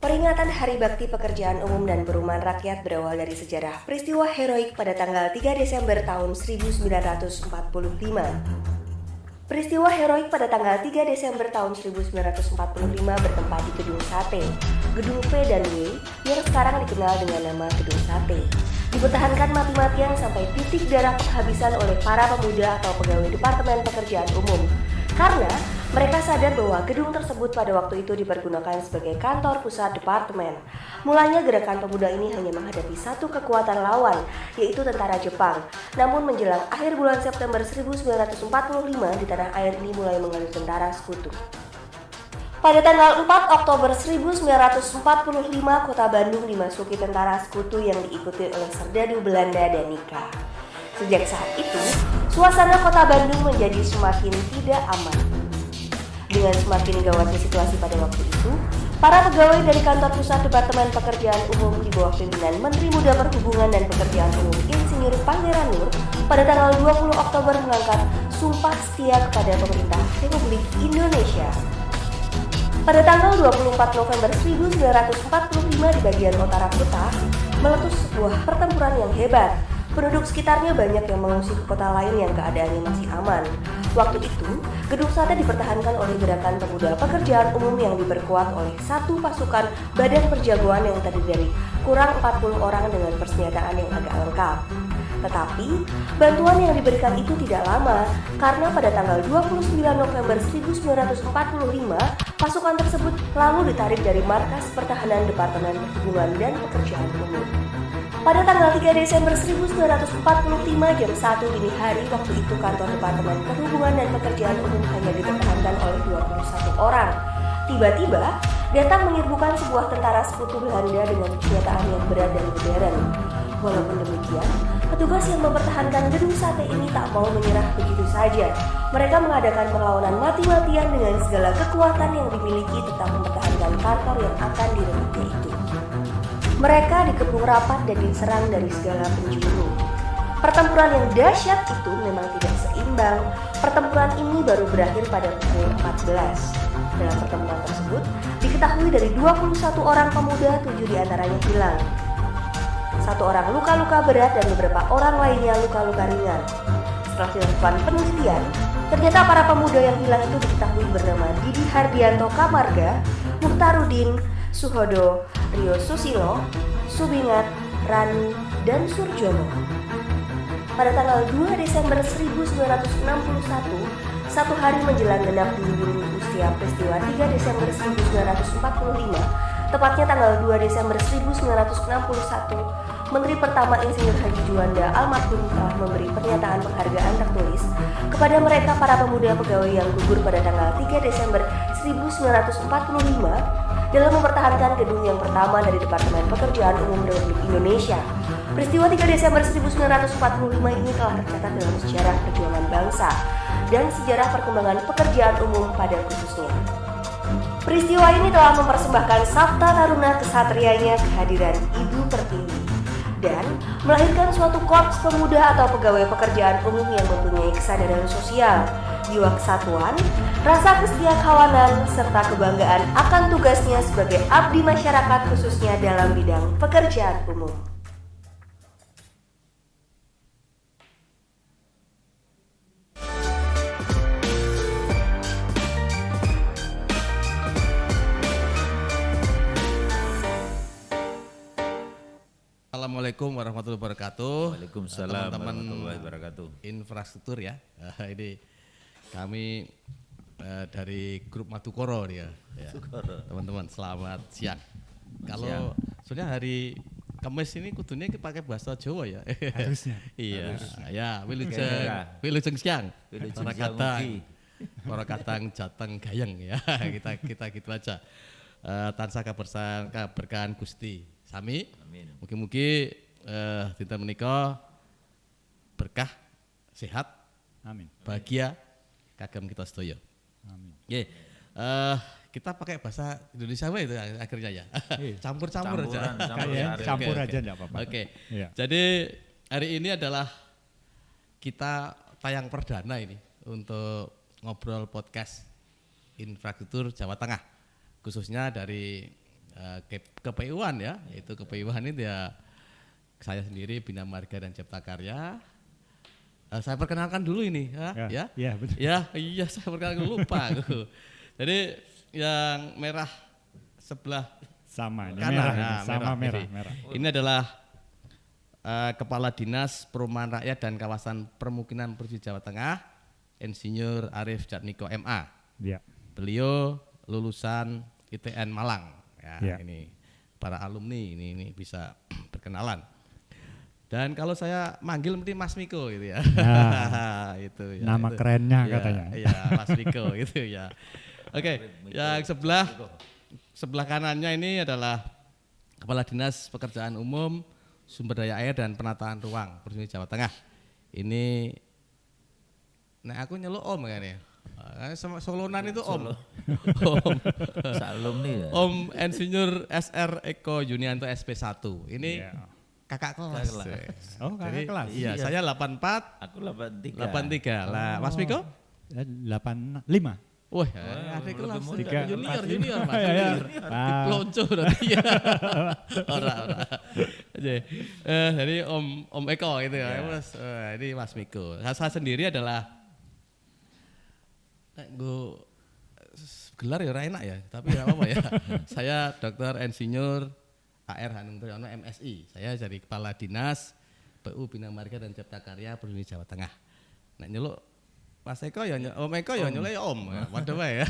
Peringatan Hari Bakti Pekerjaan Umum dan Perumahan Rakyat berawal dari sejarah peristiwa heroik pada tanggal 3 Desember tahun 1945. Peristiwa heroik pada tanggal 3 Desember tahun 1945 bertempat di Gedung Sate, Gedung P dan W yang sekarang dikenal dengan nama Gedung Sate. Dipertahankan mati-matian sampai titik darah penghabisan oleh para pemuda atau pegawai Departemen Pekerjaan Umum. Karena mereka sadar bahwa gedung tersebut pada waktu itu dipergunakan sebagai kantor pusat departemen. Mulanya gerakan pemuda ini hanya menghadapi satu kekuatan lawan, yaitu tentara Jepang. Namun menjelang akhir bulan September 1945 di tanah air ini mulai mengalami tentara sekutu. Pada tanggal 4 Oktober 1945, kota Bandung dimasuki tentara sekutu yang diikuti oleh serdadu Belanda dan Nika. Sejak saat itu, suasana kota Bandung menjadi semakin tidak aman. Dengan semakin gawatnya situasi pada waktu itu, para pegawai dari kantor pusat Departemen Pekerjaan Umum di bawah pimpinan Menteri Muda Perhubungan dan Pekerjaan Umum Insinyur Pangeran Nur pada tanggal 20 Oktober mengangkat sumpah setia kepada pemerintah Republik Indonesia. Pada tanggal 24 November 1945 di bagian utara kota, meletus sebuah pertempuran yang hebat. Penduduk sekitarnya banyak yang mengungsi ke kota lain yang keadaannya masih aman. Waktu itu, Gedung Sate dipertahankan oleh Gerakan Pemuda Pekerjaan Umum yang diperkuat oleh satu pasukan badan perjagoan yang terdiri dari kurang 40 orang dengan persenjataan yang agak lengkap. Tetapi, bantuan yang diberikan itu tidak lama, karena pada tanggal 29 November 1945, pasukan tersebut lalu ditarik dari markas pertahanan Departemen Perhubungan dan Pekerjaan Umum. Pada tanggal 3 Desember 1945 jam 1 dini hari, waktu itu kantor Departemen Perhubungan dan Pekerjaan Umum hanya dipertahankan oleh 21 orang. Tiba-tiba, datang menyerbukan sebuah tentara sekutu Belanda dengan senjataan yang berat dan modern. Walaupun demikian, petugas yang mempertahankan Gedung Sate ini tak mau menyerah begitu saja. Mereka mengadakan perlawanan mati-matian dengan segala kekuatan yang dimiliki tetap mempertahankan kantor yang akan direbutnya itu. Mereka dikepung rapat dan diserang dari segala penjuru. Pertempuran yang dahsyat itu memang tidak seimbang. Pertempuran ini baru berakhir pada pukul 14. Dalam pertempuran tersebut, diketahui dari 21 orang pemuda, 7 diantaranya hilang. 1 orang luka-luka berat dan beberapa orang lainnya luka-luka ringan. Setelah dilakukan penelitian, ternyata para pemuda yang hilang itu diketahui bernama Didi Hardianto Kamarga, Muhtarudin, Suhodo, Rio Susilo, Subingat, Rani, dan Surjono. Pada tanggal 2 Desember 1961, satu hari menjelang genap dulu usia peristiwa 3 Desember 1945, tepatnya tanggal 2 Desember 1961, Menteri Pertama Insinyur Haji Juanda almarhum telah memberi pernyataan penghargaan tertulis kepada mereka para pemuda pegawai yang gugur pada tanggal 3 Desember 1945 dalam mempertahankan gedung yang pertama dari Departemen Pekerjaan Umum Republik Indonesia. Peristiwa 3 Desember 1945 ini telah tercatat dalam sejarah perjuangan bangsa dan sejarah perkembangan pekerjaan umum pada khususnya. Peristiwa ini telah mempersembahkan sabta taruna kesatrianya kehadiran Ibu Pertiwi dan melahirkan suatu korps pemuda atau pegawai pekerjaan umum yang mempunyai kesadaran sosial, jiwa kesatuan, rasa kesetiakawanan, serta kebanggaan akan tugasnya sebagai abdi masyarakat khususnya dalam bidang pekerjaan umum. Assalamualaikum warahmatullahi wabarakatuh. Waalaikumsalam Teman-teman warahmatullahi wabarakatuh. infrastruktur ya. Ini kami dari grup Madukoro nih ya. Teman-teman selamat siang. Kalau sebenarnya hari Kamis ini kudunya pakai bahasa Jawa ya. Harusnya. Iya. Ya, wilujeng siang. Para kadang jateng gayeng ya. Kita gitu aja. Tansah kaberkahan Gusti sami. Amin. Mugi-mugi dinten menika berkah, sehat, Amin. bahagia kagem kita sedaya. Amin. Nggih. Kita pakai bahasa Indonesia wae itu akhirnya ya. Campur-campur aja. Campur Oke, aja enggak apa-apa. Oke. Iya. Jadi hari ini adalah kita tayang perdana ini untuk ngobrol podcast infrastruktur Jawa Tengah, khususnya dari KPU-an ya, itu KPU-an itu ya saya sendiri Bina Marga dan Cipta Karya. Saya perkenalkan dulu ini ya. Ya, betul. Iya saya perkenalkan lupa aku. Jadi yang merah sebelah Sama, ini kanan, merah, nah, ini. Sama merah, ini. merah. Ini adalah Kepala Dinas Perumahan Rakyat dan Kawasan Permukiman Provinsi Jawa Tengah, Insinyur Arif Jatmiko MA. Ya. Beliau lulusan ITN Malang. Ya. Ini para alumni ini bisa berkenalan. Dan kalau saya manggil mesti Mas Miko gitu ya. Nah, itu ya. nama itu. kerennya Ya, katanya. Iya, Mas Miko gitu ya. Oke, yang sebelah kanannya ini adalah Kepala Dinas Pekerjaan Umum, Sumber Daya Air dan Penataan Ruang Provinsi Jawa Tengah. Ini aku nyeluk Om kan ya. Sama Solonan itu Om. Om. Alumni ya. Om Insinyur SR Eko Yunianto SP1. Ini Ya. kakak kelas. Oh, kakak Jadi, kelas. Iya, saya 84, Aku 83. 83. Lah, Mas Miko? 85. Wah, adik lebih kelas muda. junior Mas. Ya, ya. Pelonco berarti ya. Ora. Jadi Om Eko gitu ya. Mas, ini Mas Miko. Saya sendiri adalah gue gelar ya ora enak ya, tapi enggak apa-apa ya. Saya Dr. Insinyur AR Hanung Triyono MSI. Saya jadi Kepala Dinas PU Bina Marga dan Cipta Karya Provinsi Jawa Tengah. Nek nyeluk Mas Eko ya Om Eko ya nyeluk ya Om. Waduh ya.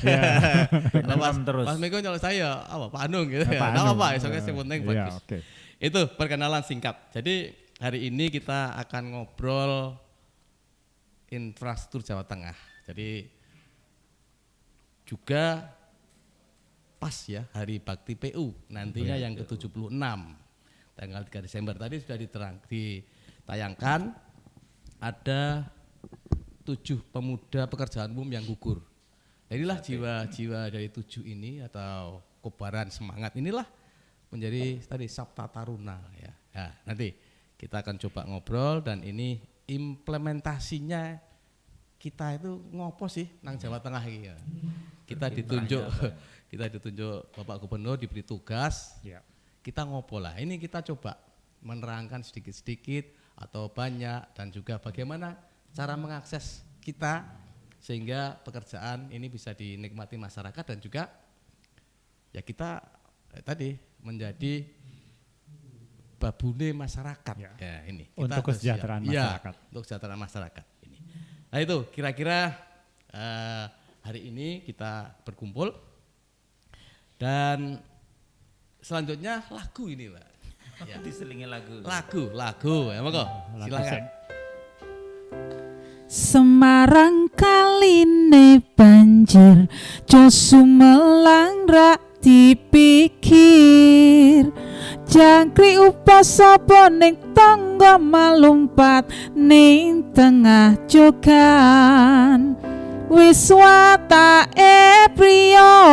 Kalau Mas Miko nyeluk saya apa Pak Anung gitu ya. Enggak apa-apa, soalnya yang penting bagus. Ya, oke. Itu perkenalan singkat. Jadi hari ini kita akan ngobrol infrastruktur Jawa Tengah. Jadi juga pas ya Hari Bakti PU nantinya yang ke-76 tanggal 3 Desember tadi sudah ditayangkan ada 7 pemuda pekerjaan umum yang gugur. Inilah jiwa-jiwa dari 7 ini atau kobaran semangat inilah menjadi tadi Sabta Taruna ya. Nah, nanti kita akan coba ngobrol dan ini implementasinya kita itu ngopo sih nang Jawa Tengah ini ya. Kita ditunjuk Bapak Gubernur diberi tugas. Ya. Kita ngopo lah. Ini kita coba menerangkan sedikit-sedikit atau banyak dan juga bagaimana cara mengakses kita sehingga pekerjaan ini bisa dinikmati masyarakat dan juga ya kita tadi menjadi babune masyarakat. Ya ini. Kita Untuk kesejahteraan masyarakat. Ya, untuk kesejahteraan masyarakat ini. Nah itu kira-kira hari ini kita berkumpul dan selanjutnya lagu ini Pak. Ya. Diselingi lagu. Lagu ya monggo. Silakan. Semarang kaline banjir, jo Sumelang rak dipikir. Jangkrik upas sapa ning tangga malumpat ning tengah jogan. Wis watake priya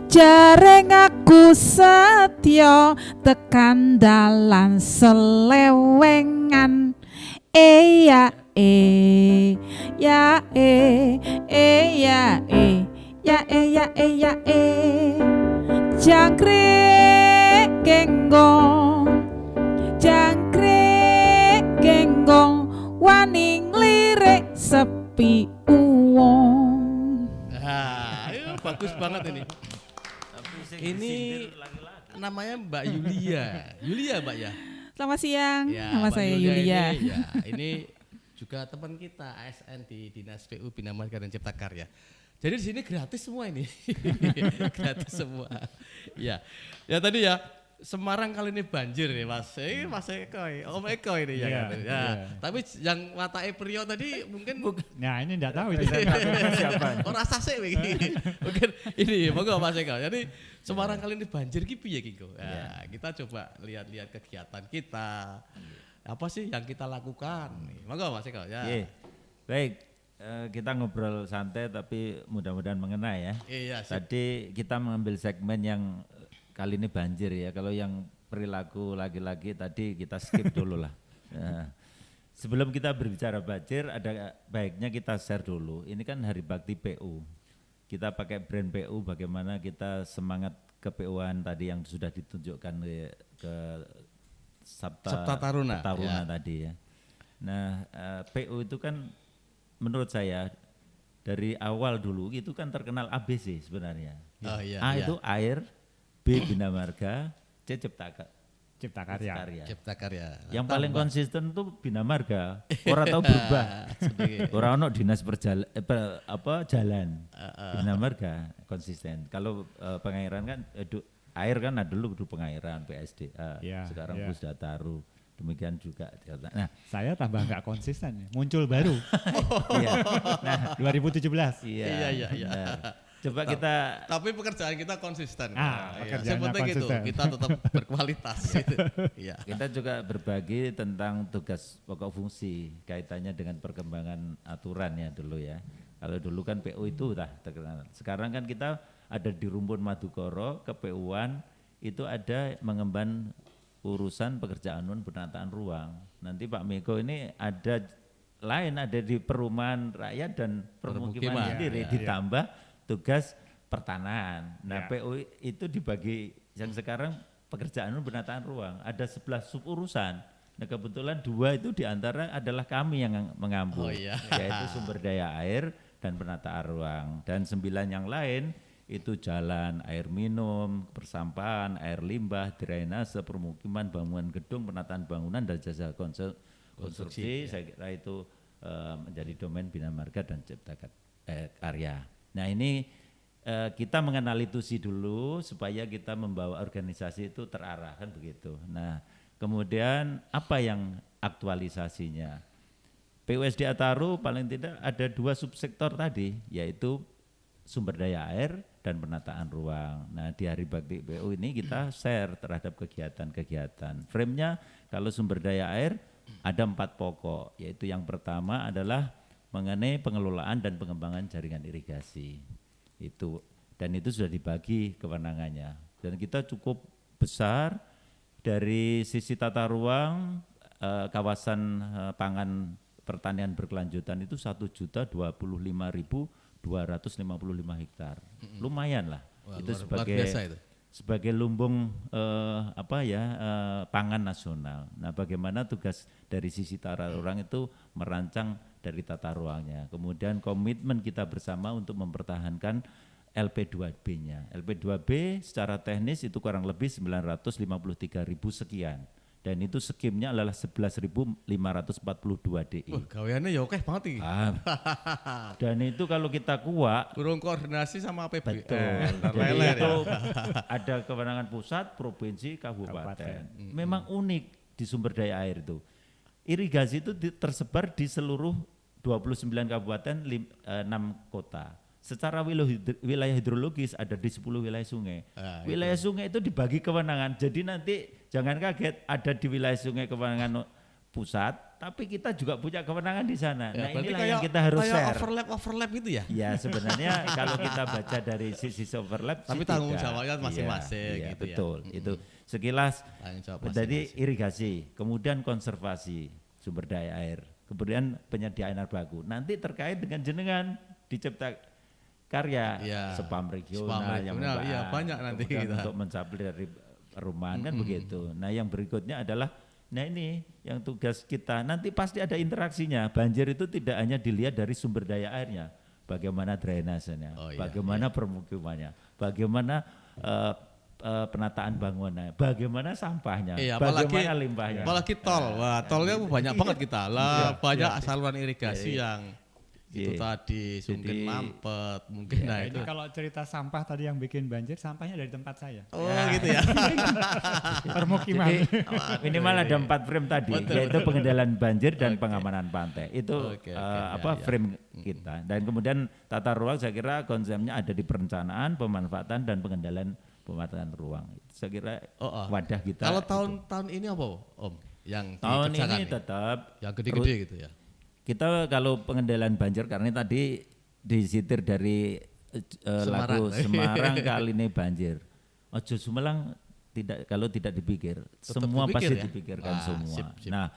jareng aku setya tekan dalan selewengan ya ya jangkrik genggong waning lirik sepi uwong. Nah, bagus banget ini. Ini namanya Mbak Yulia. Yulia Mbak ya? Selamat siang, Ya, nama Mbak saya Yulia. Ini juga teman kita ASN di Dinas PU Bina Marga dan Cipta Karya. Jadi di sini gratis semua ini. Gratis semua. Ya. Ya tadi ya Semarang kali ini banjir nih Mas. Mas Eko, Om Eko ini ya. Iya, Ya. iya. Tapi yang watake Priyo tadi mungkin Nah, ini enggak tahu itu. Siapa? oh rasa sih begini. Mungkin ini monggo Mas Eko. Jadi Semarang kali ini banjir ki piye ki Ko? Ya, kita coba lihat-lihat kegiatan kita. Apa sih yang kita lakukan? Monggo Mas Eko ya. Ye. Baik, kita ngobrol santai tapi mudah-mudahan mengena ya. Iya, sip. Tadi kita mengambil segmen yang kali ini banjir ya. Kalau yang perilaku laki-laki tadi kita skip dulu lah. Nah, sebelum kita berbicara banjir, ada baiknya kita share dulu. Ini kan Hari Bakti PU. Kita pakai brand PU bagaimana kita semangat ke-PU-an tadi yang sudah ditunjukkan ke Sabta Taruna, ya. tadi ya. Nah, PU itu kan menurut saya dari awal dulu itu kan terkenal ABC sebenarnya. Oh, iya, A iya. itu air, B Bina Marga, C Cipta karya. Cipta Karya. Yang paling konsisten tuh Bina Marga. Orang tahu berubah. Orang ono dinas jalan. Bina Marga konsisten. Kalau pengairan kan air kan dulu pengairan PSDA. Ya, sekarang ya. Pusdataru. Demikian juga. Nah, Saya tambah nggak konsisten, muncul baru. iya. Nah, 2017. iya. Iya. Benar. Coba kita Tapi pekerjaan kita konsisten. Pekerjaannya Yang penting itu konsisten. kita tetap berkualitas. Gitu. Iya. kita juga berbagi tentang tugas pokok fungsi kaitannya dengan perkembangan aturan ya dulu ya. Kalau dulu kan PU itu udah terkenal. Sekarang kan kita ada di Rumpun Madukoro, ke-PU-an itu ada mengemban urusan pekerjaan penataan ruang. Nanti Pak Miko ini ada di perumahan rakyat dan permukiman sendiri, ya. ditambah tugas pertanahan. Nah, Ya. PU itu dibagi yang sekarang pekerjaan penataan ruang ada 11 sub urusan. Nah, kebetulan 2 itu diantara adalah kami yang mengambil, Oh, iya. yaitu sumber daya air dan penataan ruang. Dan 9 yang lain itu jalan, air minum, persampahan, air limbah, drainase, permukiman, bangunan gedung, penataan bangunan dan jasa konstruksi. Saya kira itu menjadi domain Bina Marga dan Cipta Karya. Nah, ini kita mengenal itu sih dulu supaya kita membawa organisasi itu terarah kan begitu. Nah, kemudian apa yang aktualisasinya? PUSD Ataru paling tidak ada 2 subsektor tadi, yaitu sumber daya air dan penataan ruang. Nah, di Hari Bakti PU ini kita share terhadap kegiatan-kegiatan. Frame-nya kalau sumber daya air ada 4 pokok, yaitu yang pertama adalah mengenai pengelolaan dan pengembangan jaringan irigasi. Dan itu sudah dibagi kewenangannya. Dan kita cukup besar dari sisi tata ruang, kawasan pangan pertanian berkelanjutan itu 1.025.255 hektar. Lumayan lah. Wah, itu luar biasa itu. sebagai lumbung pangan nasional. Nah, bagaimana tugas dari sisi tata ruang itu merancang dari tata ruangnya. Kemudian komitmen kita bersama untuk mempertahankan LP2B-nya. LP2B secara teknis itu kurang lebih 953.000 sekian. Dan itu skimnya adalah 11.542 DI. Gaweannya ya oke banget iki. Dan itu kalau kita kuat, Burung koordinasi sama APBN. betul. Jadi Leler itu ya. ada kewenangan pusat, provinsi, kabupaten. Memang unik di sumber daya air itu. Irigasi itu tersebar di seluruh 29 kabupaten, 6 kota. Secara wilayah hidrologis ada di 10 wilayah sungai. Wilayah sungai itu dibagi kewenangan. Jadi nanti jangan kaget ada di wilayah sungai kewenangan pusat, tapi kita juga punya kewenangan di sana. Ya, Nah, berarti inilah yang kita harus kayak share. overlap gitu ya. Ya, sebenarnya kalau kita baca dari sisi overlap Tapi sih tanggung tidak. jawabnya masing-masing Iya, gitu ya. betul. Itu sekilas Tanggung jawab dari masing-masing. irigasi, kemudian konservasi sumber daya air, kemudian penyediaan air baku. Nanti terkait dengan jenengan di Cipta Karya, Iya. spam regional yang regional, iya, membahas. banyak nanti Kemudian kita. untuk mencapai dari perumahan kan begitu. Nah, yang berikutnya adalah ini yang tugas kita. Nanti pasti ada interaksinya. Banjir itu tidak hanya dilihat dari sumber daya airnya, bagaimana drainasenya, Oh, iya, bagaimana permukimannya, bagaimana penataan bangunannya, bagaimana sampahnya, Iya, bagaimana limbahnya. apalagi tol. Wah, tolnya banyak banget kita. Lah, banyak saluran irigasi yang itu Iya. tadi mungkin Jadi- mampet, mungkin nah Ini itu. kalau cerita sampah tadi yang bikin banjir, sampahnya dari tempat saya. Oh, gitu ya. Permukiman. Jadi minimal ada 4 frame tadi, yaitu pengendalian banjir dan pengamanan pantai. Itu Oke, ya. frame kita. Dan kemudian tata ruang saya kira konsepnya ada di perencanaan, pemanfaatan dan pengendalian pemanfaatan ruang. Saya kira wadah kita. Kalau itu. tahun ini apa, Om? Yang tahun dikerjakan ini nih? tetap yang gede-gede gitu ya. kita kalau pengendalian banjir karena tadi disitir dari lagu Semarang kali ini banjir. Ojo Sumelang kalau tidak dipikir, Tetap semua dipikir pasti ya? dipikirkan Wah, semua. sip. Nah,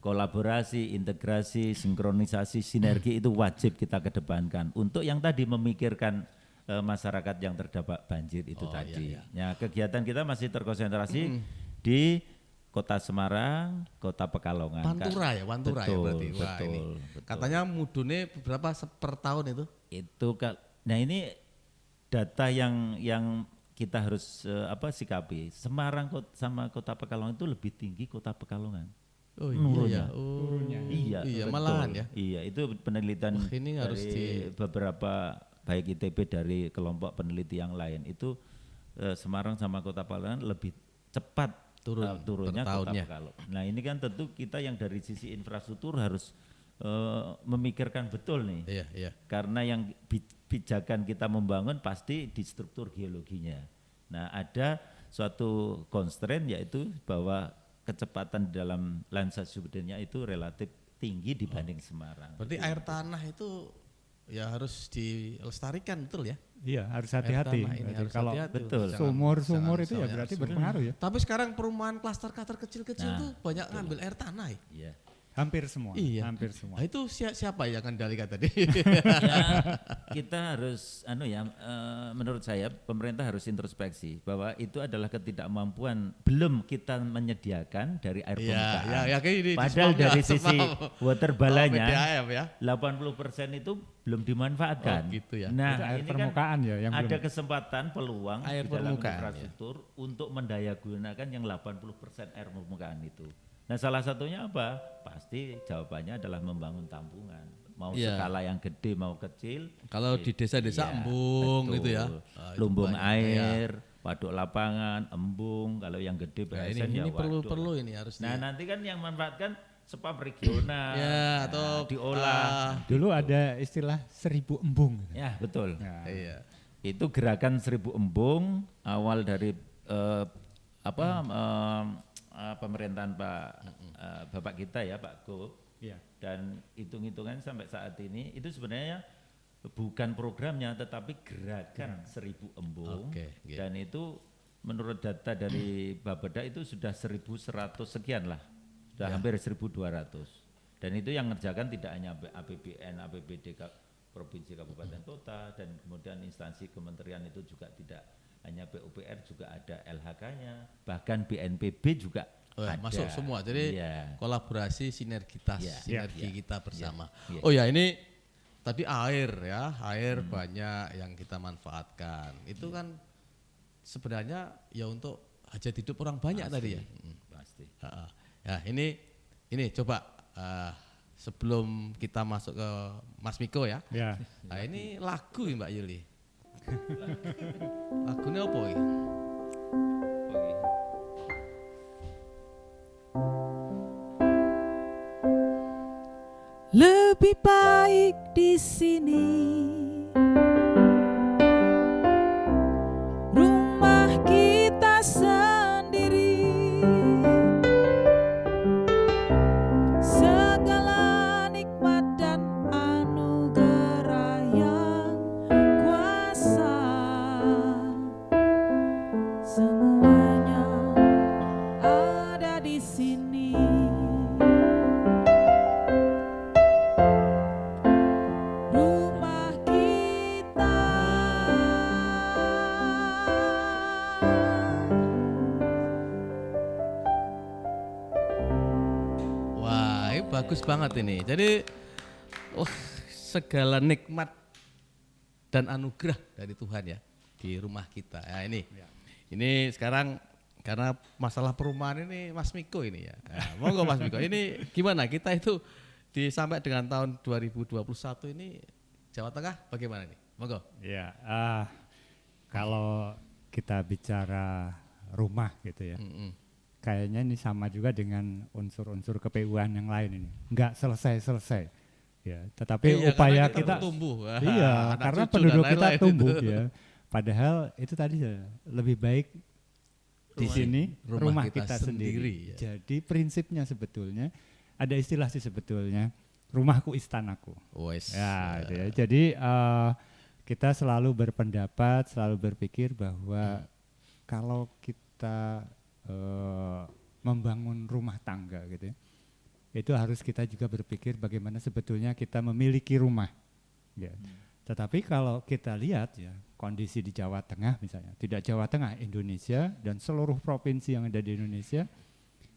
kolaborasi, integrasi, sinkronisasi, sinergi itu wajib kita kedepankan. Untuk yang tadi memikirkan masyarakat yang terdampak banjir itu Oh, tadi. iya, Ya, kegiatan kita masih terkonsentrasi di Kota Semarang, Kota Pekalongan. Pantura ya, Pantura ya Betul, berarti. Wah, ini betul. katanya mudune berapa per tahun itu? Nah ini data yang kita harus sikapi. Semarang sama Kota Pekalongan itu lebih tinggi Kota Pekalongan. Oh Menurunnya. iya. Oh, Iya, iya betul. malahan ya. Iya, itu penelitian Wah, ini harus dari beberapa baik ITB dari kelompok peneliti yang lain itu Semarang sama Kota Pekalongan lebih cepat turunnya per Kota tahunnya. Pekalongan. Nah ini kan tentu kita yang dari sisi infrastruktur harus memikirkan betul nih. Iya, iya. Karena yang pijakan kita membangun pasti di struktur geologinya. Nah ada suatu constraint yaitu bahwa kecepatan di dalam landscape subsidennya itu relatif tinggi dibanding Semarang. Berarti air tanah itu ya harus dilestarikan betul ya? Iya, harus hati-hati. Air tanah ini Berarti harus kalau hati-hati. betul. Jangan- sumur itu ya jangan berarti sumur. berpengaruh ya. Tapi sekarang perumahan klaster-klaster kecil-kecil Nah, tuh banyak ngambil air tanah ya? Iya. Hampir semua. Iya. Hampir semua. Nah, itu siapa yang kendalikan tadi? Ya, kita harus menurut saya pemerintah harus introspeksi bahwa itu adalah ketidakmampuan belum kita menyediakan dari air Iya, permukaan. ya, kayak ini di Padahal spam dari ya, sisi spam. water balanya PDAM ya. 80% itu belum dimanfaatkan. Oh, gitu ya. Nah, Itu air ini permukaan ya yang ada belum. kesempatan peluang Air di dalam permukaan, infrastruktur untuk mendayagunakan yang 80% air permukaan itu. Nah, salah satunya apa? Pasti jawabannya adalah membangun tampungan. Mau Iya. skala yang gede mau kecil. Kalau di desa-desa Iya, embung betul. gitu ya. Ah, itu Lumbung banyak, air, waduk lapangan, embung. Kalau yang gede Ya, BSN ini ya perlu waduk perlu lah. ini harus Nah, nanti kan yang manfaatkan spam regional. Ya, atau, diolah. Dulu ada istilah 1000 embung. Ya, betul. Nah, iya. Itu gerakan 1000 embung awal dari pemerintahan Bapak kita ya Pak Gop. iya. Dan hitung-hitungan sampai saat ini itu sebenarnya bukan programnya tetapi gerakan 1000 embung. Oke, gitu. Dan itu menurut data dari Bapeda itu sudah 1100 sekian lah. Sudah hampir 1200. Dan itu yang ngerjakan tidak hanya APBN, APBD Provinsi Kabupaten Kota dan kemudian instansi kementerian itu juga tidak hanya PUPR juga ada LHK-nya, bahkan BNPB juga ada. Masuk semua. Jadi Iya. kolaborasi sinergitas, Iya, sinergi iya, kita bersama. iya. Oh ya, ini tadi air ya, air banyak yang kita manfaatkan. Itu kan sebenarnya ya untuk hajat hidup orang banyak tadi ya. Pasti. Ya, ini coba sebelum kita masuk ke Mas Miko ya. Ya. Nah, ini lagu ya, Mbak Yuli. Lagunya apa ini? Oke. Lebih baik di sini. Rumah kita sendiri. Segala nikmat dan anugerah yang kuasa. Semuanya ada di sini. Rumah kita. Wah, ini bagus banget ini. Jadi, segala nikmat dan anugerah dari Tuhan ya di rumah kita. Ya, ini sekarang karena masalah perumahan ini Mas Miko ini ya. Nah, monggo Mas Miko. Ini gimana kita itu sampai dengan tahun 2021 ini Jawa Tengah bagaimana nih? Monggo. Ya, kalau kita bicara rumah gitu ya, kayaknya ini sama juga dengan unsur-unsur KPU-an yang lain ini. Enggak selesai-selesai. Ya, tetapi Iya, upaya karena kita kita bertumbuh. iya, Anak karena cucu dan penduduk kita lain-lain tumbuh itu. ya. Padahal itu tadi ya, lebih baik di sini rumah kita sendiri. ya. Jadi prinsipnya sebetulnya ada istilah sih sebetulnya rumahku istanaku. Wes. Ya, gitu ya. Jadi kita selalu berpendapat, selalu berpikir bahwa kalau kita membangun rumah tangga gitu ya, itu harus kita juga berpikir bagaimana sebetulnya kita memiliki rumah. Ya. Tetapi kalau kita lihat ya kondisi di Jawa Tengah misalnya, tidak Jawa Tengah, Indonesia dan seluruh provinsi yang ada di Indonesia,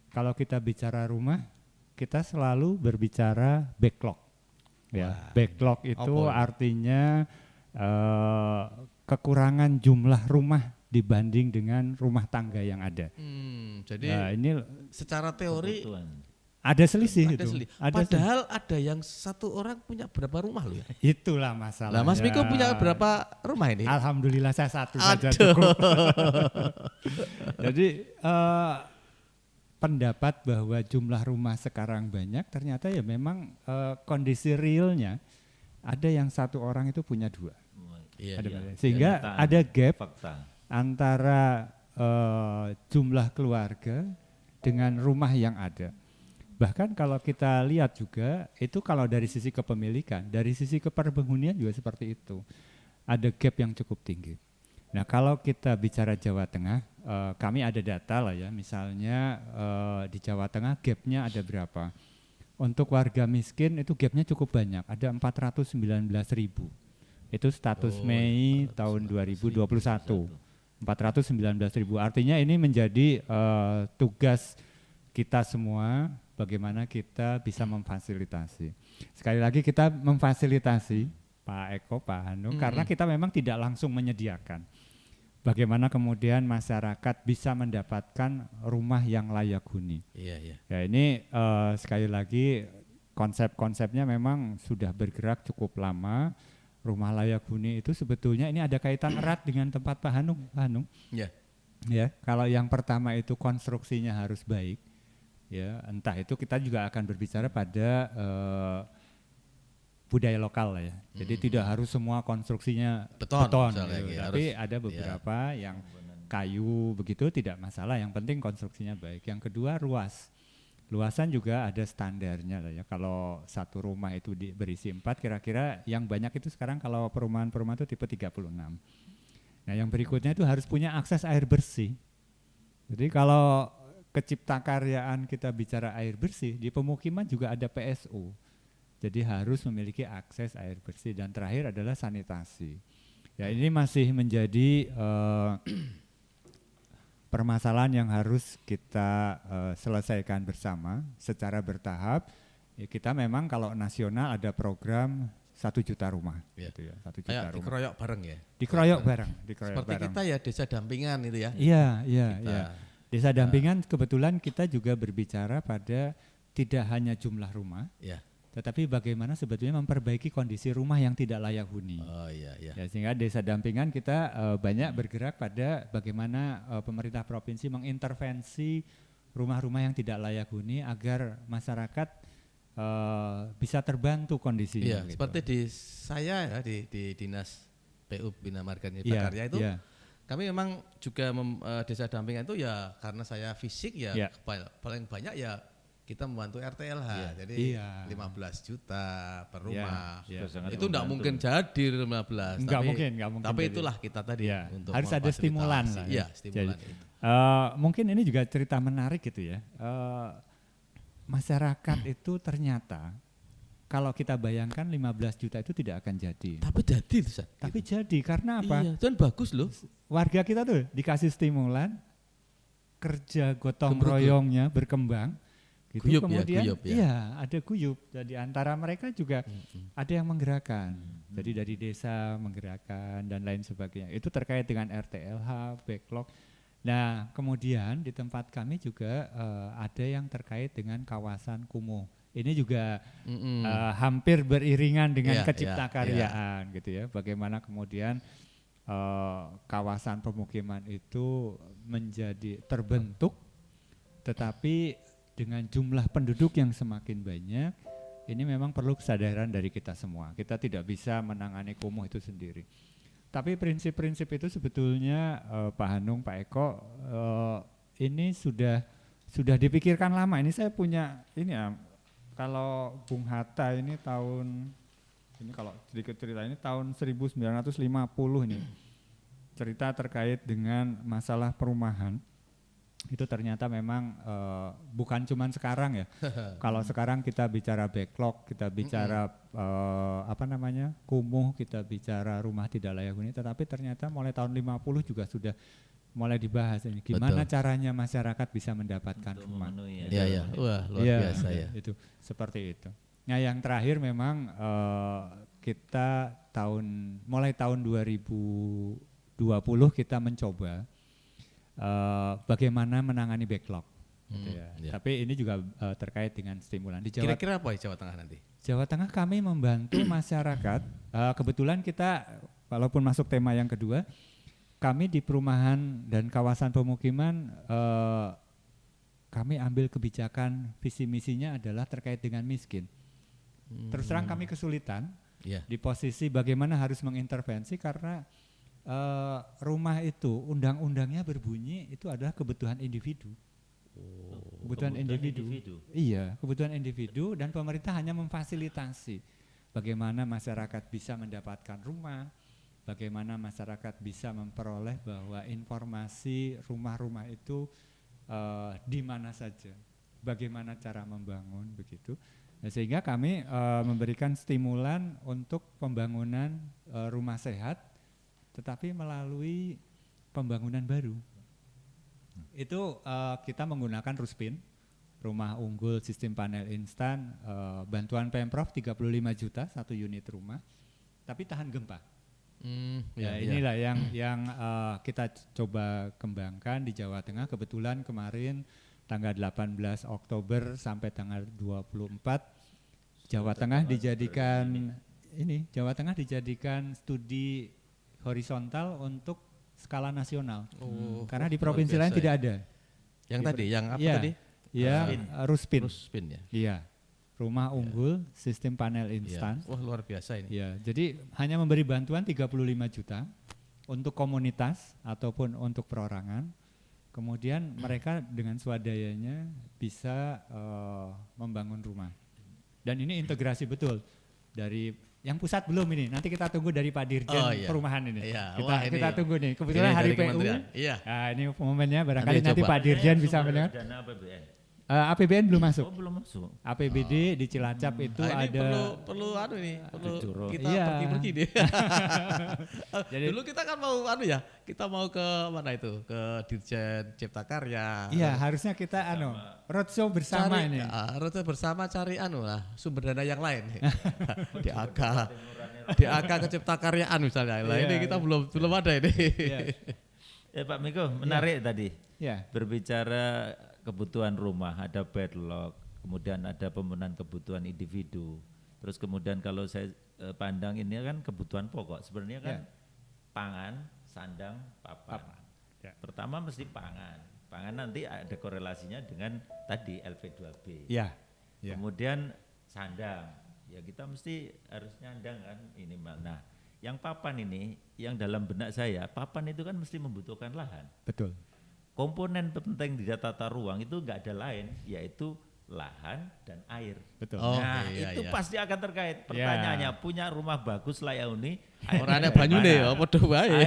kalau kita bicara rumah, kita selalu berbicara backlog. Ya, backlog itu artinya kekurangan jumlah rumah dibanding dengan rumah tangga yang ada. Jadi Nah, ini secara teori ada selisih ada itu. selisih. Ada Padahal ada yang satu orang punya berapa rumah loh ya? itulah masalahnya. Lah Mas Miko punya berapa rumah ini? Alhamdulillah saya satu saja Aduh. cukup. Jadi pendapat bahwa jumlah rumah sekarang banyak, ternyata ya memang kondisi realnya ada yang satu orang itu punya dua. Iya, Ada iya. banyak. Sehingga ada gap fakta. antara jumlah keluarga dengan rumah yang ada. Bahkan kalau kita lihat juga itu kalau dari sisi kepemilikan, dari sisi kepenghunian juga seperti itu. Ada gap yang cukup tinggi. Nah kalau kita bicara Jawa Tengah, kami ada data lah ya, misalnya di Jawa Tengah gapnya ada berapa. Untuk warga miskin itu gapnya cukup banyak, ada 419.000. Itu status Mei tahun 2021. 419.000, artinya ini menjadi tugas kita semua bagaimana kita bisa memfasilitasi. Sekali lagi kita memfasilitasi Pak Eko, Pak Hanung, karena kita memang tidak langsung menyediakan. Bagaimana kemudian masyarakat bisa mendapatkan rumah yang layak huni. Iya, iya. Ya ini sekali lagi konsep-konsepnya memang sudah bergerak cukup lama. Rumah layak huni itu sebetulnya ini ada kaitan erat dengan tempat Pak Hanung. Pak Hanung. Iya. Ya, kalau yang pertama itu konstruksinya harus baik. Ya, entah itu kita juga akan berbicara pada budaya lokal lah ya. Jadi tidak harus semua konstruksinya Beton gitu. lagi, Tapi harus, ada beberapa yang kayu begitu tidak masalah. Yang penting konstruksinya baik. Yang kedua ruas. Luasan juga ada standarnya lah ya. Kalau satu rumah itu berisi 4, kira-kira yang banyak itu sekarang kalau perumahan-perumahan itu tipe 36. Nah yang berikutnya itu harus punya akses air bersih. Jadi kalau keciptakaryaan kita bicara air bersih, di pemukiman juga ada PSU. Jadi harus memiliki akses air bersih. Dan terakhir adalah sanitasi. Ya ini masih menjadi permasalahan yang harus kita selesaikan bersama secara bertahap. Ya, kita memang kalau nasional ada program 1 juta rumah. Ya. Gitu ya, 1 juta Kayak rumah. dikeroyok bareng ya. Dikeroyok bareng. Seperti kita ya desa dampingan itu ya. Iya, iya, Kita- iya. Desa dampingan kebetulan kita juga berbicara pada tidak hanya jumlah rumah, Ya. tetapi bagaimana sebetulnya memperbaiki kondisi rumah yang tidak layak huni. Oh iya, iya. Ya, sehingga desa dampingan kita banyak bergerak pada bagaimana pemerintah provinsi mengintervensi rumah-rumah yang tidak layak huni agar masyarakat bisa terbantu kondisinya. Iya, gitu. seperti di saya ya di Dinas PU Bina Marga Cipta Iya, Karya itu iya. kami memang juga desa dampingan itu ya karena saya fisik ya Iya. paling banyak ya kita membantu RTLH. Jadi Iya. 15 juta per rumah. Iya. Sangat Itu enggak membantu. mungkin jadi 15. Enggak tapi, mungkin, enggak mungkin Tapi jadi. itulah kita tadi Iya, untuk harus ada memfasilitasi. stimulan lah. Iya, stimulan Jadi, itu. mungkin ini juga cerita menarik gitu ya. Masyarakat itu ternyata kalau kita bayangkan 15 juta itu tidak akan jadi. Tapi jadi itu, San. Tapi jadi karena apa? Iya, dan bagus loh. Warga kita tuh dikasih stimulan, kerja gotong Gemrut, royongnya berkembang. Gitu. Guyup ya, Kemudian guyup ya. iya ada guyup. Jadi antara mereka juga ada yang menggerakkan. Jadi dari desa menggerakkan dan lain sebagainya. Itu terkait dengan RTLH, backlog. Nah kemudian di tempat kami juga ada yang terkait dengan kawasan kumuh. Ini juga hampir beriringan dengan Iya, keciptakaryaan gitu ya. Bagaimana kemudian kawasan pemukiman itu menjadi terbentuk, tetapi dengan jumlah penduduk yang semakin banyak, ini memang perlu kesadaran dari kita semua. Kita tidak bisa menangani kumuh itu sendiri. Tapi prinsip-prinsip itu sebetulnya Pak Hanung, Pak Eko, ini sudah dipikirkan lama. Ini saya punya ini ya. Kalau Bung Hatta ini kalau sedikit cerita ini tahun 1950 ini cerita terkait dengan masalah perumahan. itu ternyata memang bukan cuman sekarang ya. Kalau sekarang kita bicara backlog, kita bicara kumuh, kita bicara rumah tidak layak huni, tetapi ternyata mulai tahun 50 juga sudah mulai dibahas ini. Gimana caranya masyarakat bisa mendapatkan rumah. Iya. Wah, luar biasa ya. Itu seperti itu. Nah, yang terakhir memang kita mulai tahun 2020 kita mencoba bagaimana menangani backlog. Gitu ya. Tapi ini juga terkait dengan stimulan. Di Kira-kira apa di Jawa Tengah nanti? Jawa Tengah kami membantu masyarakat. Kebetulan kita, walaupun masuk tema yang kedua, kami di perumahan dan kawasan pemukiman, kami ambil kebijakan visi misinya adalah terkait dengan miskin. Terus terang kami kesulitan di posisi bagaimana harus mengintervensi karena rumah itu undang-undangnya berbunyi itu adalah kebutuhan individu. Kebutuhan individu. Iya, kebutuhan individu dan pemerintah hanya memfasilitasi bagaimana masyarakat bisa mendapatkan rumah, bagaimana masyarakat bisa memperoleh bahwa informasi rumah-rumah itu di mana saja, bagaimana cara membangun begitu. Nah, sehingga kami memberikan stimulan untuk pembangunan rumah sehat tetapi melalui pembangunan baru. Itu kita menggunakan Ruspin, rumah unggul sistem panel instan, bantuan Pemprov 35 juta satu unit rumah, tapi tahan gempa. Inilah yang kita coba kembangkan di Jawa Tengah. Kebetulan kemarin tanggal 18 Oktober sampai tanggal 24 Jawa Tengah dijadikan studi horizontal untuk skala nasional. Karena di provinsi lain tidak ada. Yang tadi, yang apa tadi? Iya, Ruspin. Ruspin ya. Iya. Rumah unggul sistem panel instan. Wah, luar biasa ini. Ya, jadi hanya memberi bantuan 35 juta untuk komunitas ataupun untuk perorangan. Kemudian mereka dengan swadayanya bisa membangun rumah. Dan ini integrasi betul dari yang pusat belum ini. Nanti kita tunggu dari Pak Dirjen perumahan ini. Iya. Kita tunggu nih. Kebetulan hari PU. Iya. Nah, ini momennya barangkali nanti Pak Dirjen bisa mendengar. Dana APBN. APBN belum masuk. Oh, belum masuk. APBD di Cilacap itu ini ada perlu kita Iya. pergi nih. Jadi dulu kita kan mau kita mau ke mana itu? Ke Dirjen Cipta Karya. iya, harusnya kita roadshow bersama ini. Roadshow bersama cari sumber dana yang lain. DAK ke Cipta Karyaan misalnya. Lah ini kita belum ada ini. Pak Miko, menarik tadi. Ya. Berbicara kebutuhan rumah, ada backlog, kemudian ada pemenuhan kebutuhan individu. Terus kemudian kalau saya pandang ini kan kebutuhan pokok, sebenarnya kan pangan, sandang, papan. Ya. Pertama mesti pangan. Pangan nanti ada korelasinya dengan tadi LP2B. Ya. Kemudian sandang, ya kita mesti harus nyandang kan ini. Nah, yang papan ini, yang dalam benak saya, papan itu kan mesti membutuhkan lahan. Betul. Komponen penting di tata ruang itu enggak ada lain, yaitu lahan dan air. Betul. Itu pasti akan terkait. Pertanyaannya, punya rumah bagus layak huni, Orangnya banyune ya padha wae.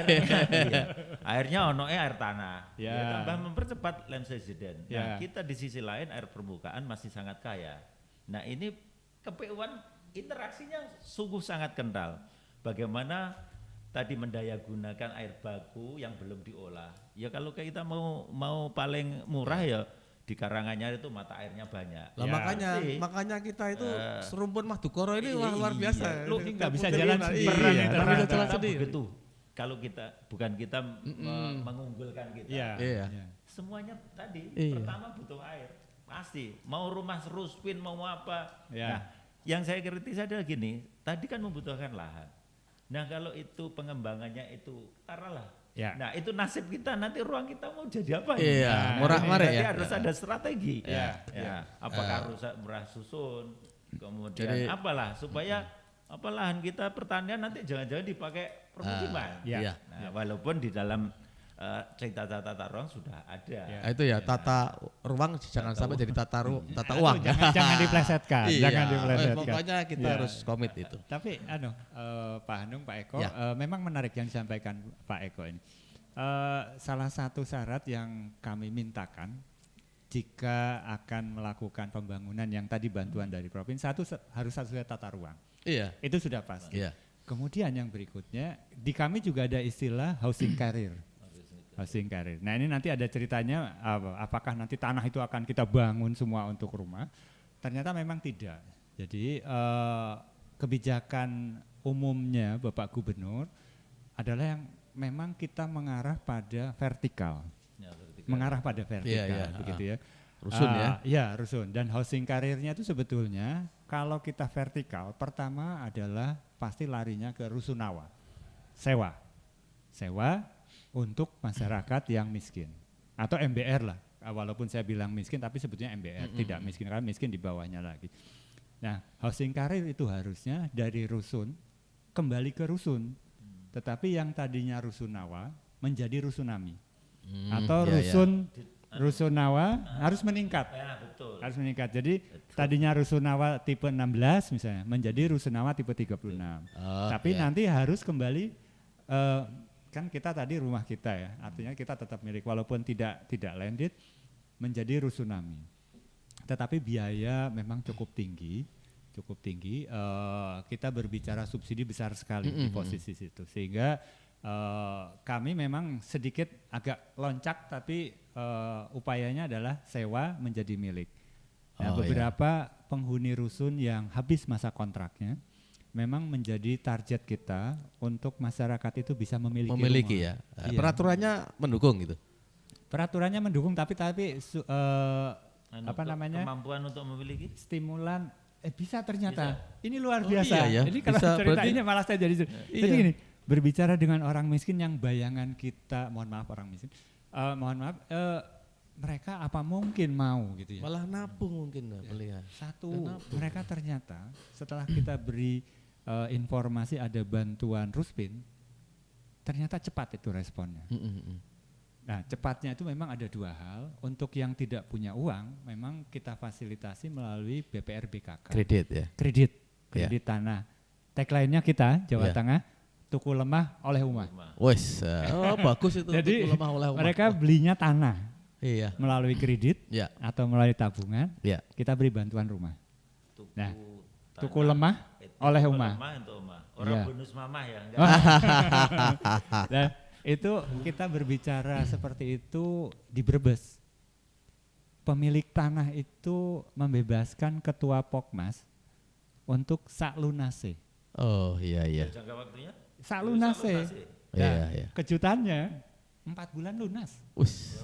Airnya ono air tanah. Ya. Ya, tambah mempercepat land subsidence. Ya. Nah, kita di sisi lain air permukaan masih sangat kaya. Nah, ini KPU-an interaksinya sungguh sangat kental. Bagaimana tadi mendaya gunakan air baku yang belum diolah. Ya kalau kita mau paling murah ya di Karanganyar itu mata airnya banyak. Lah makanya kita itu serumpun Madukoro ini luar biasa. Lu nggak bisa jalan sendiri. Nggak bisa jalan sendiri. Begitu. Kalau kita bukan kita mengunggulkan kita. Iya. Semuanya tadi pertama butuh air. Pasti mau rumah Ruspin mau apa. Nah, yang saya kritis adalah gini, tadi kan membutuhkan lahan. Nah, kalau itu pengembangannya itu taruhlah. Ya. Nah, itu nasib kita nanti ruang kita mau jadi apa ya? Iya, murah-murah ya. Harus ada strategi. Ya. Apakah rusak murah susun? Kemudian apalah supaya lahan kita pertanian nanti jangan-jangan dipakai permukiman. Iya. Nah, walaupun di dalam cerita tata ruang sudah ada. Nah, itu ya tata ruang jangan sampai jadi tata uang. Jangan diplesetkan. Iya. Jangan diplesetkan. Pokoknya kita harus komit itu. Tapi Pak Hanung, Pak Eko, memang menarik yang disampaikan Pak Eko ini. Salah satu syarat yang kami mintakan jika akan melakukan pembangunan yang tadi bantuan dari provinsi, harus sesuai tata ruang. Iya. Itu sudah pasti. Iya. Kemudian yang berikutnya, di kami juga ada istilah housing carrier. Housing carrier. Nah ini nanti ada ceritanya, apakah nanti tanah itu akan kita bangun semua untuk rumah? Ternyata memang tidak. Jadi kebijakan umumnya Bapak Gubernur adalah yang memang kita mengarah pada vertikal. Mengarah pada vertikal, begitu ya. Rusun ya? Ya, rusun. Dan housing carrier-nya itu sebetulnya kalau kita vertikal, pertama adalah pasti larinya ke rusunawa, sewa untuk masyarakat yang miskin atau MBR lah. Walaupun saya bilang miskin, tapi sebetulnya MBR tidak miskin karena miskin di bawahnya lagi. Nah, housing carrier itu harusnya dari rusun kembali ke rusun, tetapi yang tadinya rusunawa menjadi rusunami atau rusunawa harus meningkat. Ya, betul. Harus meningkat. Jadi tadinya rusunawa tipe 16 misalnya menjadi rusunawa tipe 36. Tapi nanti harus kembali kan kita tadi rumah kita ya. Artinya kita tetap milik walaupun tidak landed menjadi rusunami. Tetapi biaya memang cukup tinggi. Kita berbicara subsidi besar sekali di posisi situ. Sehingga kami memang sedikit agak loncak tapi upayanya adalah sewa menjadi milik. Nah, beberapa penghuni rusun yang habis masa kontraknya memang menjadi target kita untuk masyarakat itu bisa memiliki rumah. Ya. Peraturannya mendukung gitu. Peraturannya mendukung tapi apa namanya? Kemampuan untuk memiliki Stimulan bisa ternyata. Ini luar biasa. Iya, ya. Ini kalau Bisa, ceritainnya malah saya jadi. Iya. Jadi gini, berbicara dengan orang miskin yang bayangan kita, orang miskin. Mereka apa mungkin mau gitu ya. Malah nabung mungkin melihat. Satu, mereka ternyata setelah kita beri informasi ada bantuan Ruspin, ternyata cepat itu responnya. Nah, cepatnya itu memang ada dua hal. Untuk yang tidak punya uang, memang kita fasilitasi melalui BPR BKK. Kredit ya. Kredit tanah. Tagline-nya kita Jawa Ya. Tengah, tuku lemah oleh Umah. Wes, bagus itu. Jadi untuk lemah oleh Umah. mereka belinya tanah Iya. melalui kredit Ya. atau melalui tabungan. Ya. Kita beri bantuan rumah. tuku Nah, tanah, tuku lemah oleh Umah. Lemah untuk Umah. Orang Iya. bonus mamah ya. Enggak. Nah, itu kita berbicara seperti itu di Brebes. Pemilik tanah itu membebaskan ketua Pokmas untuk sak lunase. Oh iya. Jangka waktunya? Sak lunase. Nah, Iya. kejutannya 4 bulan lunas. Us.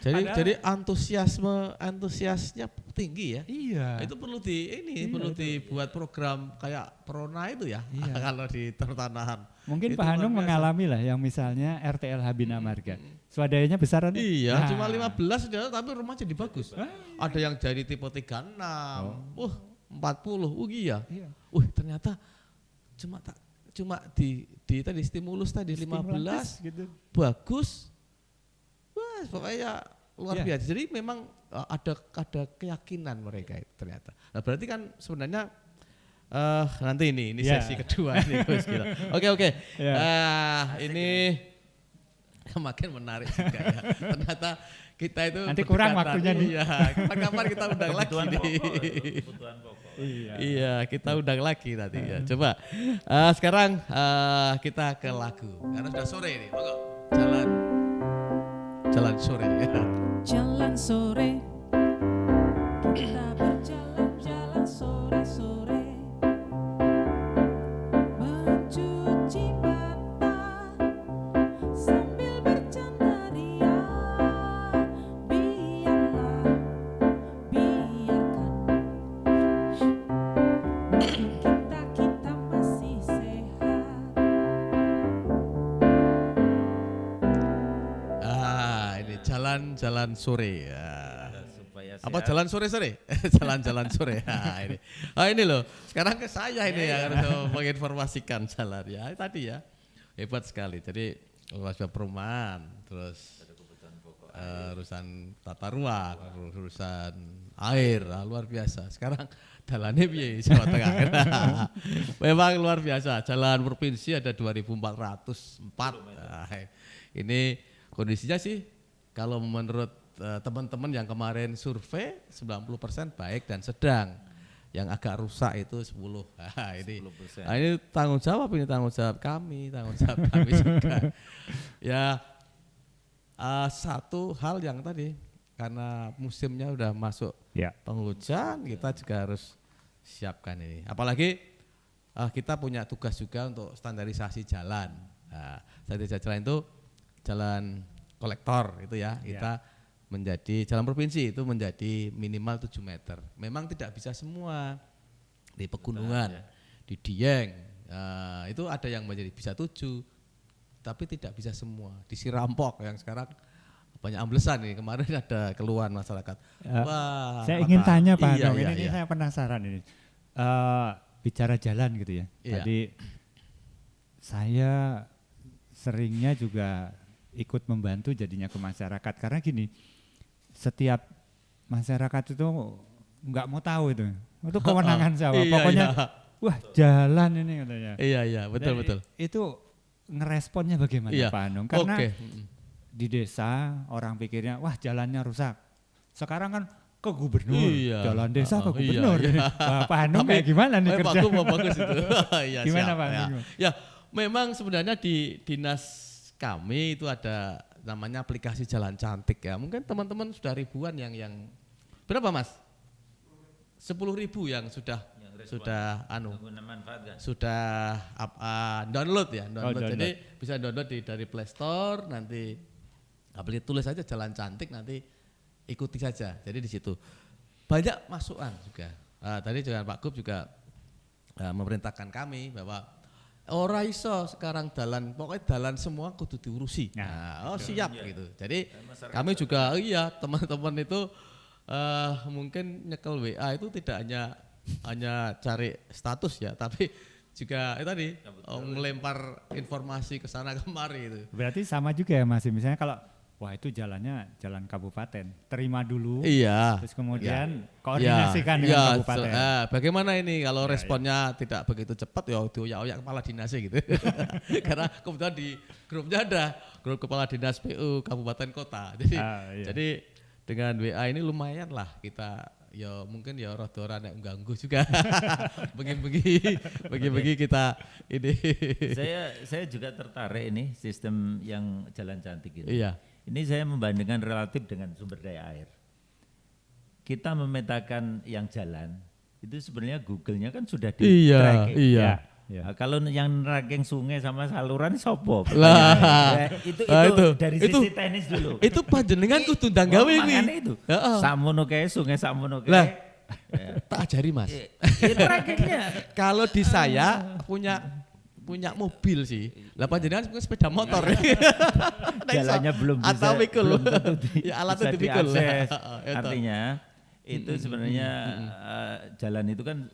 jadi antusiasnya tinggi ya. Iya. Itu perlu Iya, dibuat program kayak Prona itu ya. Iya. Kalau di pertanahan. Mungkin Itu Pak Hanung luar biasa. mengalami lah yang misalnya RTL Habina Marga. Swadayanya besar kan? Iya, Nah, cuma 15 saja tapi rumah jadi bagus. Ada yang jadi tipe 36. 40. Iya. Iya. Ternyata cuma di tadi stimulus tadi 15 gitu. bagus. Wah, pokoknya luar Iya. biasa. Jadi memang ada keyakinan mereka itu ternyata. Nah, berarti kan sebenarnya nanti ini Iya. sesi kedua ini Gus Gila. Oke. Iya. Ini makin menarik juga ya. Ternyata kita itu Nanti kurang berdekatan. waktunya nih. Iya, kapan-kapan kita undang lagi Kebutuhan nih. pokok. Kebutuhan pokok. Iya, kita undang lagi nanti ya. Coba sekarang kita ke lagu. Karena sudah sore ini. Monggo jalan sore ya. Jalan sore, kita berjalan-jalan sore-sore, mencuci mata sambil bercanda ria. Biarkan kita masih sehat. Ini jalan sore ya. Supaya Apa sehat. jalan sore-sore? Jalan-jalan sore. Ini loh. Sekarang ke saya ini yang harus menginformasikan jalan ya. Tadi ya. Hebat sekali. Jadi perumahan, terus urusan tata ruang, urusan air, luar biasa. Sekarang jalannya piye Jawa Tengah. Memang luar biasa. Jalan provinsi ada 2.404. Nah, ini kondisinya sih kalau menurut teman-teman yang kemarin survei 90% baik dan sedang. Yang agak rusak itu 10. Nah, ini 10%. Nah, ini tanggung jawab kami juga. Ya satu hal yang tadi karena musimnya udah masuk Ya. penghujan, kita juga harus siapkan ini. Apalagi kita punya tugas juga untuk standarisasi jalan. Nah, standarisasi jalan itu jalan kolektor itu ya, kita menjadi jalan provinsi itu menjadi minimal 7 meter. Memang tidak bisa semua di pegunungan, di Dieng itu ada yang menjadi bisa 7, tapi tidak bisa semua. Di Sirampok yang sekarang banyak amblesan nih, kemarin ada keluhan masyarakat. Wah, Saya ingin tanya Pak iya, Anong, iya, ini iya. saya penasaran ini. Bicara jalan gitu ya. Iya. Tadi saya seringnya juga ikut membantu jadinya ke masyarakat karena gini, setiap masyarakat itu nggak mau tahu itu kewenangan siapa. Iya, Pokoknya iya. wah jalan ini katanya. Iya, betul Dan betul. Itu ngeresponnya bagaimana Iya. Pak Anung? Karena Oke. di desa orang pikirnya wah jalannya rusak. Sekarang kan ke gubernur, Iya. jalan desa ke Iya, gubernur. iya. Pak Anung kayak gimana nih kerja? Bagus itu. Iya, Gimana, siap, Pak? ya. Ya, memang sebenarnya di dinas kami itu ada namanya aplikasi Jalan Cantik ya. Mungkin teman-teman sudah ribuan yang berapa Mas? 10.000 yang sudah Pengguna manfaat kan? sudah download ya, download. download. Jadi bisa download dari Play Store, nanti aplikasi tulis aja Jalan Cantik, nanti ikuti saja. Jadi di situ banyak masukan juga. Tadi juga Pak Gub juga memerintahkan kami bahwa ora iso sekarang dalan, pokoknya dalan semua kudu diurusi. Nah, Siap gitu. Jadi kami juga teman-teman itu mungkin nyekel WA itu tidak hanya cari status ya, tapi juga tadi melempar informasi ke sana kemari itu. Berarti sama juga ya Mas, misalnya kalau wah itu jalannya jalan kabupaten, terima dulu, Iya. terus kemudian koordinasikan dengan kabupaten. Bagaimana ini kalau responnya tidak begitu cepat ya dioyak-oyak kepala dinasnya gitu. Karena kebetulan di grupnya ada grup kepala dinas PU kabupaten kota. Jadi dengan WA ini lumayan lah kita ya mungkin ya rodo nek mengganggu juga. Bagi kita ini. Saya juga tertarik ini sistem yang Jalan Cantik ini. Iya. Ini saya membandingkan relatif dengan sumber daya air. Kita memetakan yang jalan, itu sebenarnya Google-nya kan sudah di tracking. Iya. Ya. Nah, kalau yang tracking sungai sama saluran sopo. Lah. Itu dari itu- sisi teknis dulu. Itu panjenengan kudu ndang gawe kuwi. Makanya itu. Heeh. Sakmono kae sungai sakmono kae. Lah. Tak ajari Mas. Itu trackingnya. Kalau di saya punya mobil sih. Lah panjenengan punya sepeda motor. Jalannya belum bisa. Atau mikul. belum tentu Ya alatnya bisa dipikul. diakses. Itu. Artinya itu sebenarnya jalan itu kan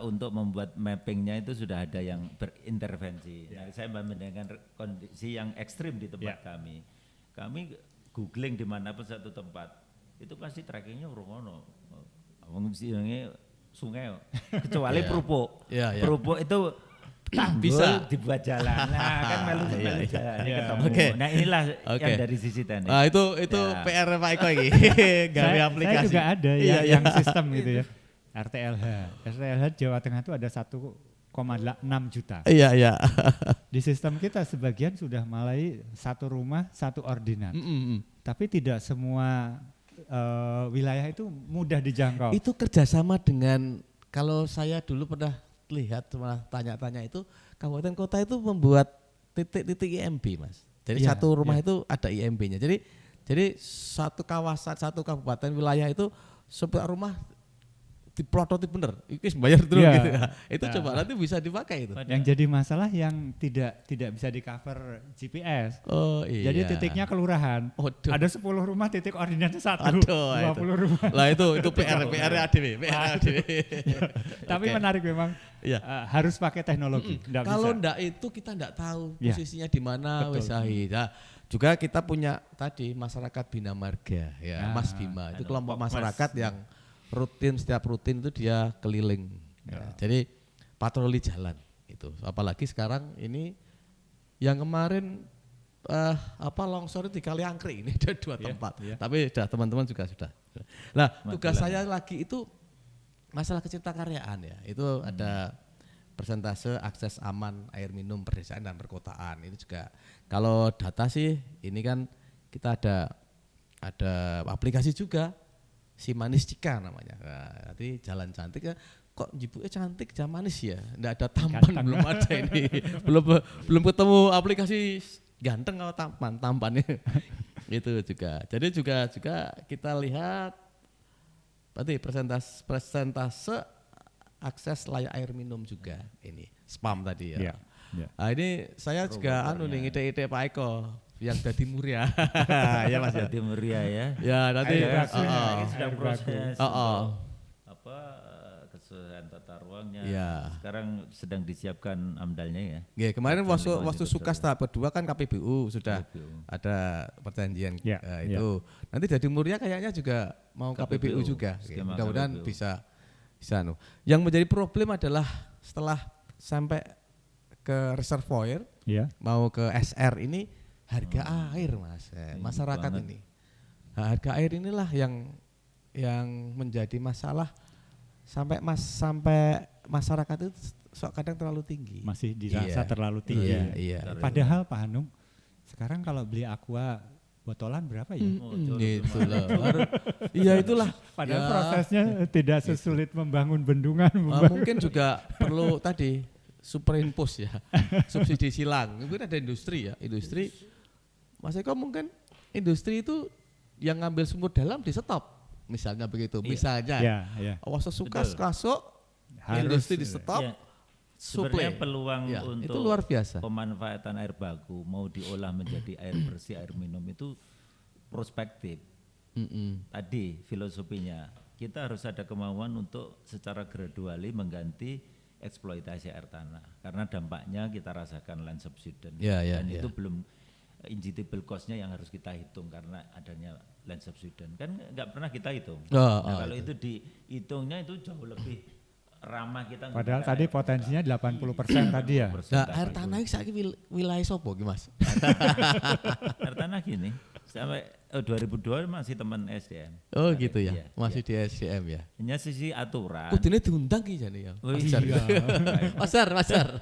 untuk membuat mappingnya itu sudah ada yang berintervensi. Nah, saya membandingkan kondisi yang ekstrim di tempat kami. Kami googling di manapun satu tempat itu pasti trackingnya rumono. Wong sungai, kecuali Purupuk. Iya, iya. Purupuk itu tanggul Bisa. dibuat jalan. Nah, kan melu Iya, iya. jalannya Iya. ketemu. Oke. Nah, inilah Oke. yang dari sisi teknis. Nah, itu Ya. PR Pak Eko ini. Gawe Saya aplikasi. juga ada Iya, iya. yang sistem gitu ya. RTLH Jawa Tengah itu ada 1,6 juta. Iya, iya. Di sistem kita sebagian sudah mulai satu rumah satu ordinat. Tapi tidak semua wilayah itu mudah dijangkau. Itu kerjasama dengan, kalau saya dulu pernah lihat malah tanya-tanya itu, kabupaten kota itu membuat titik-titik IMB Mas. Jadi Iya, satu rumah iya. itu ada IMB-nya. Jadi satu kawasan, satu kabupaten wilayah itu sebuah rumah diplototi bener, itu bayar dulu Iya. gitu. Itu Nah. coba nanti bisa dipakai itu. Yang jadi masalah yang tidak bisa di cover GPS. Oh iya. Jadi titiknya kelurahan. Waduh. Ada 10 rumah titik ordinatnya 1, Aduh, 20 rumah. Lah itu PR ADW, PR ADW. Tapi Oke. menarik memang Iya. harus pakai teknologi. Nggak Kalau bisa. ndak itu kita ndak tahu Ya. posisinya di mana Betul. wis ae. Nah, juga kita punya tadi masyarakat Bina Marga ya, Mas Bima. Itu kelompok masyarakat yang setiap rutin itu dia keliling. Ya. Jadi patroli jalan itu. Apalagi sekarang ini yang kemarin longsor di Kali Angkri ini ada 2 tempat. Tapi sudah teman-teman juga sudah. Nah, tugas saya lagi itu masalah keciptakaryaan ya. Itu ada persentase akses aman air minum perdesaan dan perkotaan. Ini juga kalau data sih ini kan kita ada aplikasi juga si Manis Cika namanya. Nah, nanti jalan cantik ya. Kok jibuknya cantik jam manis ya? Nggak ada tampan belum ada ini. belum ketemu aplikasi ganteng atau tampannya. Itu juga. Jadi juga kita lihat berarti persentase akses layak air minum juga ini spam tadi ya. Iya, iya. Nah, ini saya juga ngide-ngide Pak Eko yang dari Muria. Ya Mas ya. Jadi meriah ya. Ya nanti Ini sedang Air proses baku. untuk apa kesesuaian tata ruangnya. Iya. Sekarang sedang disiapkan amdalnya ya. Ya, kemarin Kajian waktu lingkungan Sukas hidup tahap kedua kan KPBU sudah KPBU. ada perjanjian Ya, itu. Nanti dari Muria kayaknya juga mau KPBU juga. Ya, skema mudah-mudahan KPBU. bisa. Yang menjadi problem adalah setelah sampai ke reservoir Iya. mau ke SR ini harga air Mas. Masyarakat banget. ini. Nah, harga air inilah yang menjadi masalah sampai masyarakat itu kadang terlalu tinggi. Masih dirasa Iya. terlalu tinggi. Iya. Padahal Pak Hanung, sekarang kalau beli aqua botolan berapa ya? Gitu loh. Iya itulah. Padahal Ya, prosesnya tidak sesulit membangun bendungan. mungkin juga perlu tadi superimpos ya, subsidi silang. Mungkin ada industri ya, Mas Eko mungkin industri itu yang ngambil sumur dalam di stop, misalnya begitu. Misalnya, Ya, ya. awas suka masuk, Harus, industri di stop, Ya, suplai. sebenarnya peluang Ya, untuk itu luar biasa. pemanfaatan air baku mau diolah menjadi air bersih, air minum itu prospektif. Tadi filosofinya kita harus ada kemauan untuk secara gradually mengganti eksploitasi air tanah karena dampaknya kita rasakan land subsidence Ya, ya, dan ya. itu belum injitable cost-nya yang harus kita hitung karena adanya land subsidence kan nggak pernah kita hitung. Kalau itu dihitungnya itu jauh lebih ramah kita. Padahal untuk tadi air. potensinya 80% tadi ya. Nah, air tanah ini saiki wilayah sopo ki Mas? Air tanah gini sampai 2002 masih teman SDM. Oh gitu ya, Iya, masih di SDM ya. Hanya sisi aturan. Kudune diundang ki jane ya. Oh iya. Masar.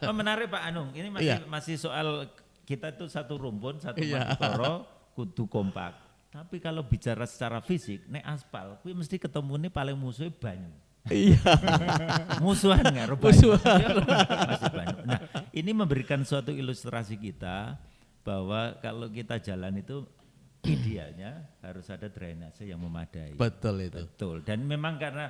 Oh, menarik Pak Anung. Ini masih Iya. masih soal kita itu satu rumpun, satu Iya. Madukoro, kudu kompak. Tapi kalau bicara secara fisik, nek aspal, kuwi mesti ketemu nih paling musuhnya banyu. Iya. Musuhan nggak? Musuhan. Masih banyu. Nah, ini memberikan suatu ilustrasi kita bahwa kalau kita jalan itu idealnya harus ada drainase yang memadai. Betul itu. Betul. Dan memang karena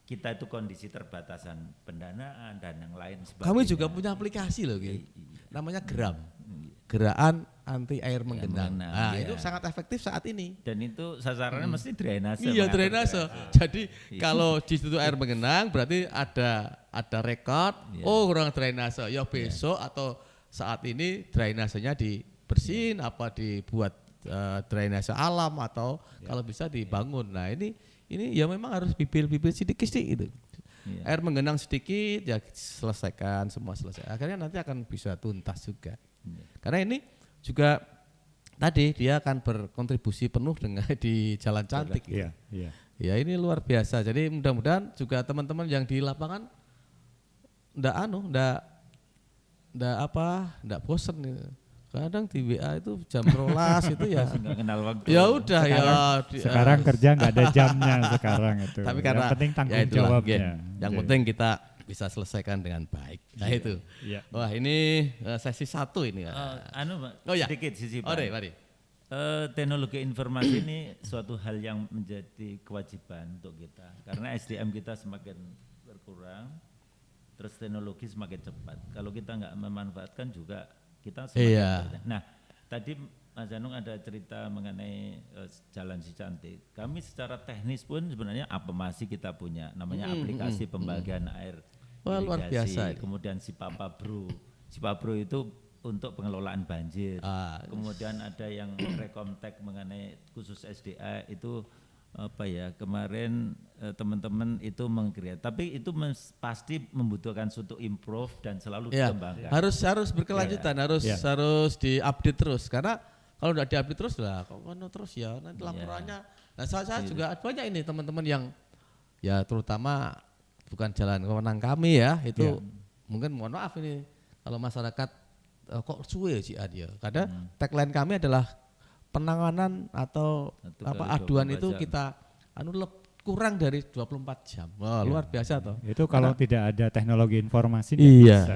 kita itu kondisi terbatasan pendanaan dan yang lain sebagainya. Kami juga punya aplikasi loh, Ki. Namanya Geram. Gerakan anti air menggenang. menggenang, Nah, iya. itu sangat efektif saat ini. Dan itu sasarannya mesti drainase. Iya, mengatur drainase. Jadi kalau di situ air mengenang berarti ada rekod, oh kurang drainase. Ya besok atau saat ini drainasenya dibersihin apa dibuat drainase alam atau kalau bisa dibangun. Nah, ini ya memang harus bibir-bibir sedikit-sedikit gitu. Iya. Air mengenang sedikit ya selesaikan semua selesai. Akhirnya nanti akan bisa tuntas juga. Karena ini juga tadi dia akan berkontribusi penuh dengan di Jalan Cantik. Iya, iya. Ya ini luar biasa. Jadi mudah-mudahan juga teman-teman yang di lapangan ndak bosen gitu. Kadang di WA itu jam 12 itu ya. Nggak kenal waktu. Ya udah Sekarang kerja nggak ada jamnya sekarang itu. Tapi karena yang penting tanggung ya itulah, jawabnya. Yang Gitu. penting kita bisa selesaikan dengan baik. Nah itu. Iya. Wah ini sesi 1 ini. Pak, Oh ya. sedikit sisi Oh deh, mari. teknologi informasi ini suatu hal yang menjadi kewajiban untuk kita karena SDM kita semakin berkurang, terus teknologi semakin cepat. Kalau kita nggak memanfaatkan juga kita semakin Iya. berkurang. Nah, tadi Mas Anung ada cerita mengenai Jalan Si Cantik. Kami secara teknis pun sebenarnya apa masih kita punya namanya aplikasi pembagian air Wah, luar irigasi. biasa ini. Kemudian Sipabro itu untuk pengelolaan banjir. Kemudian ada yang rekomtek mengenai khusus SDA itu apa ya, kemarin teman-teman itu mengkreat, tapi itu pasti membutuhkan suatu improve dan selalu Ya, dikembangkan. harus berkelanjutan, harus diupdate terus. Karena kalau udah diupdate terus lah, kok terus ya nanti laporannya. Nah, saya juga banyak ini teman-teman yang ya terutama bukan jalan kewenangan kami ya, itu mungkin mohon maaf ini kalau masyarakat kok suwe sih dia. Karena tagline kami adalah penanganan atau aduan itu kita kurang dari 24 jam. Wah, luar biasa toh. Itu kalau tidak ada teknologi informasi. Iya.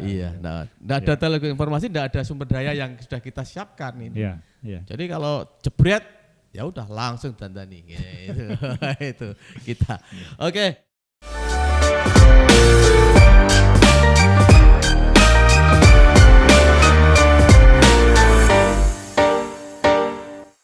Nggak ada teknologi informasi, nggak ada sumber daya yang sudah kita siapkan ini. Iya. Jadi kalau jebret ya udah langsung dandani gitu. Itu kita. Oke.